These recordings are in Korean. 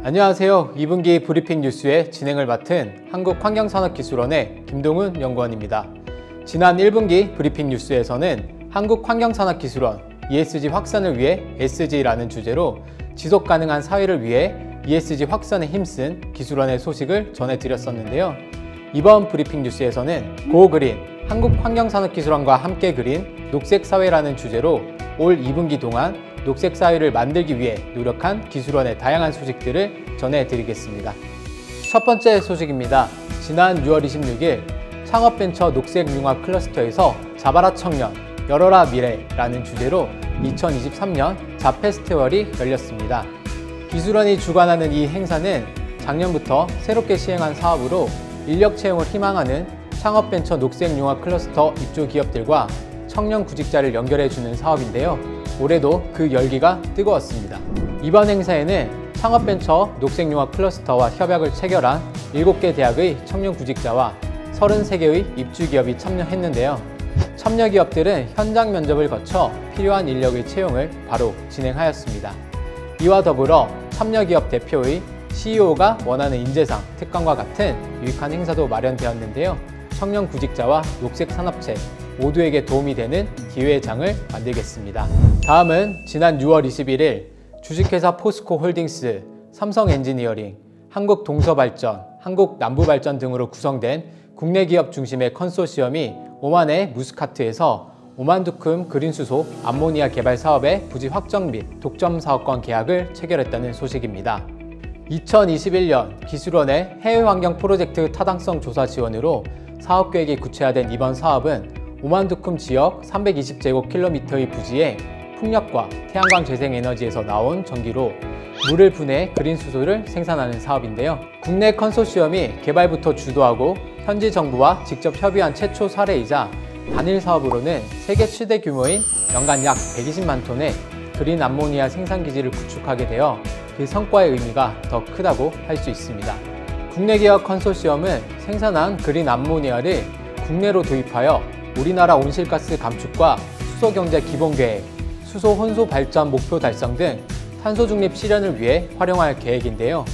안녕하세요. 2분기 브리핑 뉴스의 진행을 맡은 한국환경산업기술원의 김동훈 연구원입니다. 지난 1분기 브리핑 뉴스에서는 한국환경산업기술원 ESG 확산을 위해 SG라는 주제로 지속가능한 사회를 위해 ESG 확산에 힘쓴 기술원의 소식을 전해드렸었는데요. 이번 브리핑 뉴스에서는 고그린 한국환경산업기술원과 함께 그린 녹색사회라는 주제로 올 2분기 동안 녹색사회를 만들기 위해 노력한 기술원의 다양한 소식들을 전해드리겠습니다. 첫 번째 소식입니다. 지난 6월 26일 창업벤처 녹색융합 클러스터에서 잡아라 청년, 열어라 미래라는 주제로 2023년 잡페스티벌이 열렸습니다. 기술원이 주관하는 이 행사는 작년부터 새롭게 시행한 사업으로 인력 채용을 희망하는 창업벤처 녹색융합 클러스터 입주 기업들과 청년 구직자를 연결해주는 사업인데요. 올해도 그 열기가 뜨거웠습니다. 이번 행사에는 창업벤처 녹색융합 클러스터와 협약을 체결한 7개 대학의 청년 구직자와 33개의 입주기업이 참여했는데요. 참여 기업들은 현장 면접을 거쳐 필요한 인력의 채용을 바로 진행하였습니다. 이와 더불어 참여 기업 대표의 CEO가 원하는 인재상 특강과 같은 유익한 행사도 마련되었는데요. 청년 구직자와 녹색 산업체 모두에게 도움이 되는 기회의 장을 만들겠습니다. 다음은 지난 6월 21일 주식회사 포스코홀딩스, 삼성엔지니어링, 한국동서발전, 한국남부발전 등으로 구성된 국내 기업 중심의 컨소시엄이 오만의 무스카트에서 오만두쿰 그린수소 암모니아 개발 사업의 부지 확정 및 독점 사업권 계약을 체결했다는 소식입니다. 2021년 기술원의 해외환경 프로젝트 타당성 조사 지원으로 사업계획이 구체화된 이번 사업은 오만두쿰 지역 320제곱킬로미터의 부지에 풍력과 태양광 재생에너지에서 나온 전기로 물을 분해 그린수소를 생산하는 사업인데요. 국내 컨소시엄이 개발부터 주도하고 현지 정부와 직접 협의한 최초 사례이자 단일 사업으로는 세계 최대 규모인 연간 약 120만 톤의 그린 암모니아 생산기지를 구축하게 되어 그 성과의 의미가 더 크다고 할 수 있습니다. 국내 기업 컨소시엄은 생산한 그린 암모니아를 국내로 도입하여 우리나라 온실가스 감축과 수소경제 기본계획, 수소 혼소 발전 목표 달성 등 탄소 중립 실현을 위해 활용할 계획인데요.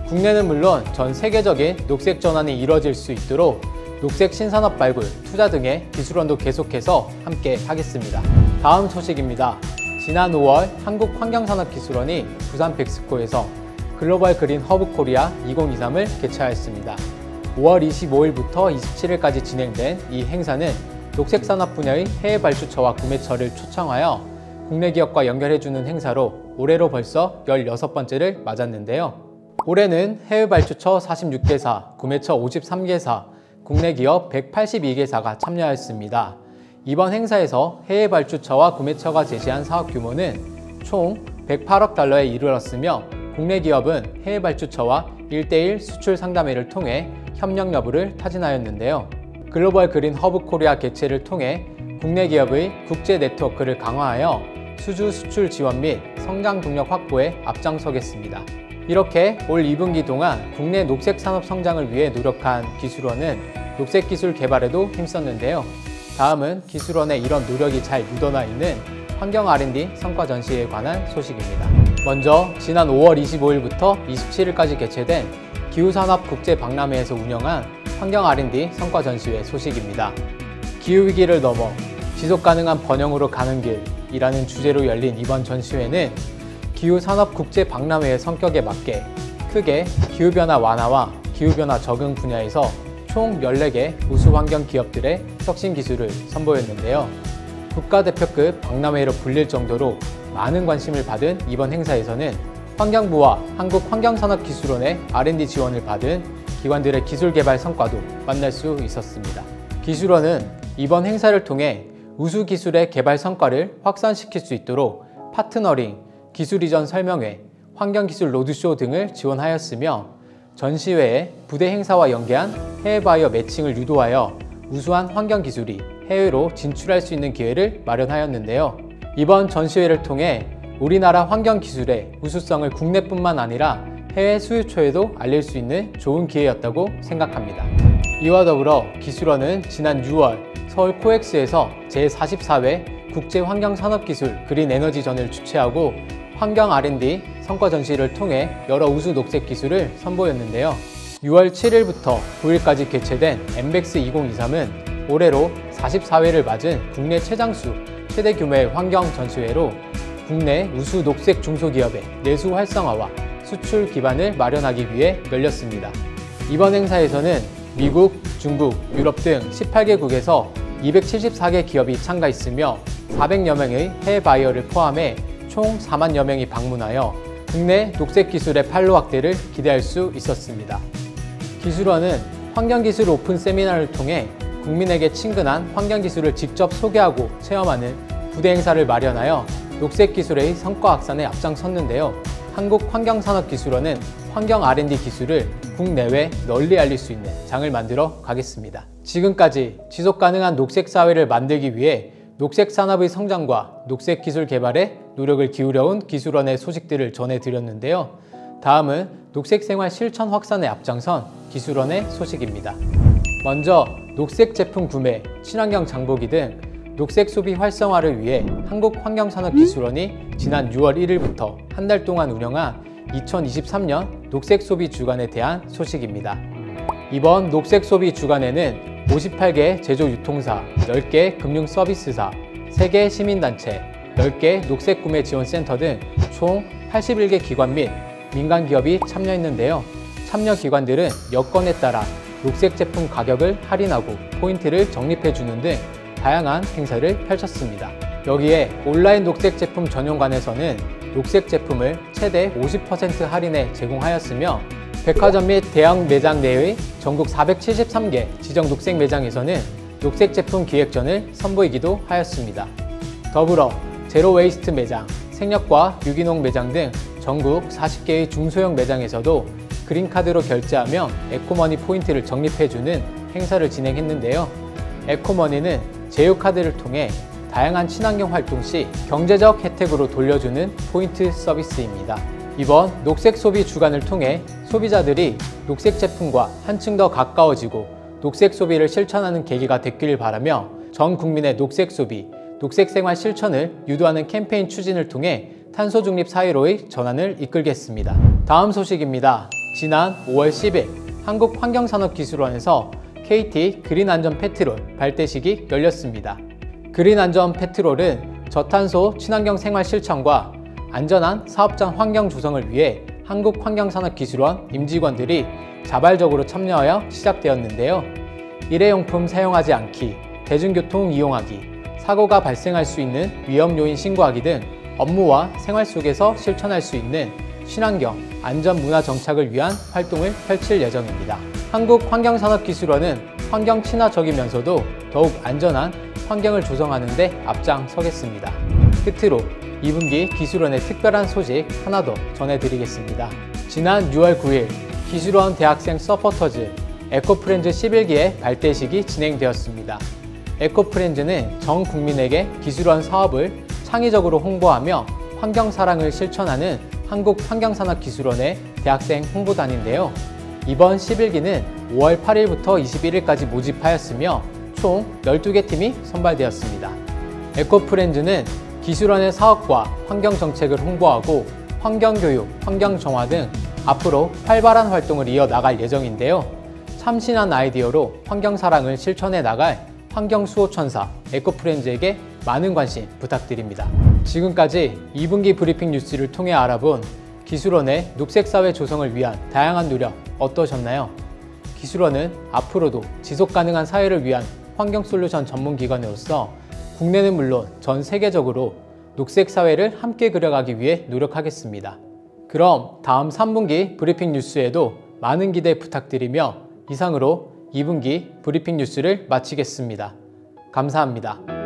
국내는 물론 전 세계적인 녹색 전환이 이뤄질 수 있도록 녹색 신산업 발굴, 투자 등의 기술원도 계속해서 함께 하겠습니다. 다음 소식입니다. 지난 5월 한국환경산업기술원이 부산 백스코에서 글로벌 그린 허브 코리아 2023을 개최하였습니다. 5월 25일부터 27일까지 진행된 이 행사는 녹색산업 분야의 해외 발주처와 구매처를 초청하여 국내 기업과 연결해주는 행사로 올해로 벌써 16번째를 맞았는데요. 올해는 해외 발주처 46개사, 구매처 53개사, 국내 기업 182개사가 참여하였습니다. 이번 행사에서 해외 발주처와 구매처가 제시한 사업 규모는 총 108억 달러에 이르렀으며 국내 기업은 해외 발주처와 1:1 수출 상담회를 통해 협력 여부를 타진하였는데요. 글로벌 그린 허브 코리아 개최를 통해 국내 기업의 국제 네트워크를 강화하여 수주 수출 지원 및 성장 동력 확보에 앞장서겠습니다. 이렇게 올 2분기 동안 국내 녹색 산업 성장을 위해 노력한 기술원은 녹색 기술 개발에도 힘썼는데요. 다음은 기술원의 이런 노력이 잘 묻어나 있는 환경 R&D 성과 전시회에 관한 소식입니다. 먼저 지난 5월 25일부터 27일까지 개최된 기후산업 국제박람회에서 운영한 환경 R&D 성과 전시회 소식입니다. 기후위기를 넘어 지속가능한 번영으로 가는 길이라는 주제로 열린 이번 전시회는 기후산업 국제박람회의 성격에 맞게 크게 기후변화 완화와 기후변화 적응 분야에서 총 14개 우수환경 기업들의 혁신 기술을 선보였는데요. 국가대표급 박람회로 불릴 정도로 많은 관심을 받은 이번 행사에서는 환경부와 한국환경산업기술원의 R&D 지원을 받은 기관들의 기술 개발 성과도 만날 수 있었습니다. 기술원은 이번 행사를 통해 우수 기술의 개발 성과를 확산시킬 수 있도록 파트너링, 기술 이전 설명회, 환경기술 로드쇼 등을 지원하였으며 전시회에 부대 행사와 연계한 해외 바이어 매칭을 유도하여 우수한 환경기술이 해외로 진출할 수 있는 기회를 마련하였는데요. 이번 전시회를 통해 우리나라 환경기술의 우수성을 국내뿐만 아니라 해외 수요처에도 알릴 수 있는 좋은 기회였다고 생각합니다. 이와 더불어 기술원은 지난 6월 서울 코엑스에서 제44회 국제환경산업기술 그린에너지전을 주최하고 환경 R&D 성과 전시를 통해 여러 우수 녹색 기술을 선보였는데요. 6월 7일부터 9일까지 개최된 엠벡스 2023은 올해로 44회를 맞은 국내 최장수, 최대 규모의 환경 전시회로 국내 우수 녹색 중소기업의 내수 활성화와 수출 기반을 마련하기 위해 열렸습니다. 이번 행사에서는 미국, 중국, 유럽 등 18개국에서 274개 기업이 참가했으며 400여 명의 해외 바이어를 포함해 총 4만여 명이 방문하여 국내 녹색 기술의 판로 확대를 기대할 수 있었습니다. 기술원은 환경기술 오픈 세미나를 통해 국민에게 친근한 환경기술을 직접 소개하고 체험하는 부대 행사를 마련하여 녹색 기술의 성과 확산에 앞장섰는데요. 한국환경산업기술원은 환경 R&D 기술을 국내외 널리 알릴 수 있는 장을 만들어 가겠습니다. 지금까지 지속가능한 녹색 사회를 만들기 위해 녹색 산업의 성장과 녹색 기술 개발에 노력을 기울여온 기술원의 소식들을 전해드렸는데요. 다음은 녹색 생활 실천 확산에 앞장선 기술원의 소식입니다. 먼저 녹색 제품 구매, 친환경 장보기 등 녹색 소비 활성화를 위해 한국환경산업기술원이 지난 6월 1일부터 한 달 동안 운영한 2023년 녹색 소비 주간에 대한 소식입니다. 이번 녹색 소비 주간에는 58개 제조 유통사, 10개 금융 서비스사, 3개 시민단체, 10개 녹색 구매 지원센터 등 총 81개 기관 및 민간 기업이 참여했는데요. 참여 기관들은 여건에 따라 녹색 제품 가격을 할인하고 포인트를 적립해주는 등 다양한 행사를 펼쳤습니다. 여기에 온라인 녹색 제품 전용관에서는 녹색 제품을 최대 50% 할인에 제공하였으며 백화점 및 대형 매장 내의 전국 473개 지정 녹색 매장에서는 녹색 제품 기획전을 선보이기도 하였습니다. 더불어 제로 웨이스트 매장, 생협과 유기농 매장 등 전국 40개의 중소형 매장에서도 그린카드로 결제하며 에코머니 포인트를 적립해주는 행사를 진행했는데요. 에코머니는 제휴카드를 통해 다양한 친환경 활동 시 경제적 혜택으로 돌려주는 포인트 서비스입니다. 이번 녹색 소비 주간을 통해 소비자들이 녹색 제품과 한층 더 가까워지고 녹색 소비를 실천하는 계기가 됐기를 바라며 전 국민의 녹색 소비, 녹색 생활 실천을 유도하는 캠페인 추진을 통해 탄소 중립 사회로의 전환을 이끌겠습니다. 다음 소식입니다. 지난 5월 10일 한국환경산업기술원에서 KT 그린안전 페트롤 발대식이 열렸습니다. 그린안전 페트롤은 저탄소 친환경 생활 실천과 안전한 사업장 환경 조성을 위해 한국환경산업기술원 임직원들이 자발적으로 참여하여 시작되었는데요. 일회용품 사용하지 않기, 대중교통 이용하기, 사고가 발생할 수 있는 위험 요인 신고하기 등 업무와 생활 속에서 실천할 수 있는 친환경, 안전 문화 정착을 위한 활동을 펼칠 예정입니다. 한국환경산업기술원은 환경 친화적이면서도 더욱 안전한 환경을 조성하는 데 앞장서겠습니다. 끝으로 2분기 기술원의 특별한 소식 하나 더 전해드리겠습니다. 지난 6월 9일 기술원 대학생 서포터즈 에코프렌즈 11기의 발대식이 진행되었습니다. 에코프렌즈는 전 국민에게 기술원 사업을 창의적으로 홍보하며 환경사랑을 실천하는 한국환경산업기술원의 대학생 홍보단인데요. 이번 11기는 5월 8일부터 21일까지 모집하였으며 총 12개 팀이 선발되었습니다. 에코프렌즈는 기술원의 사업과 환경정책을 홍보하고 환경교육, 환경정화 등 앞으로 활발한 활동을 이어나갈 예정인데요. 참신한 아이디어로 환경사랑을 실천해 나갈 환경수호천사 에코프렌즈에게 많은 관심 부탁드립니다. 지금까지 2분기 브리핑 뉴스를 통해 알아본 기술원의 녹색사회 조성을 위한 다양한 노력 어떠셨나요? 기술원은 앞으로도 지속가능한 사회를 위한 환경솔루션 전문기관으로서 국내는 물론 전 세계적으로 녹색사회를 함께 그려가기 위해 노력하겠습니다. 그럼 다음 3분기 브리핑 뉴스에도 많은 기대 부탁드리며 이상으로 2분기 브리핑 뉴스를 마치겠습니다. 감사합니다.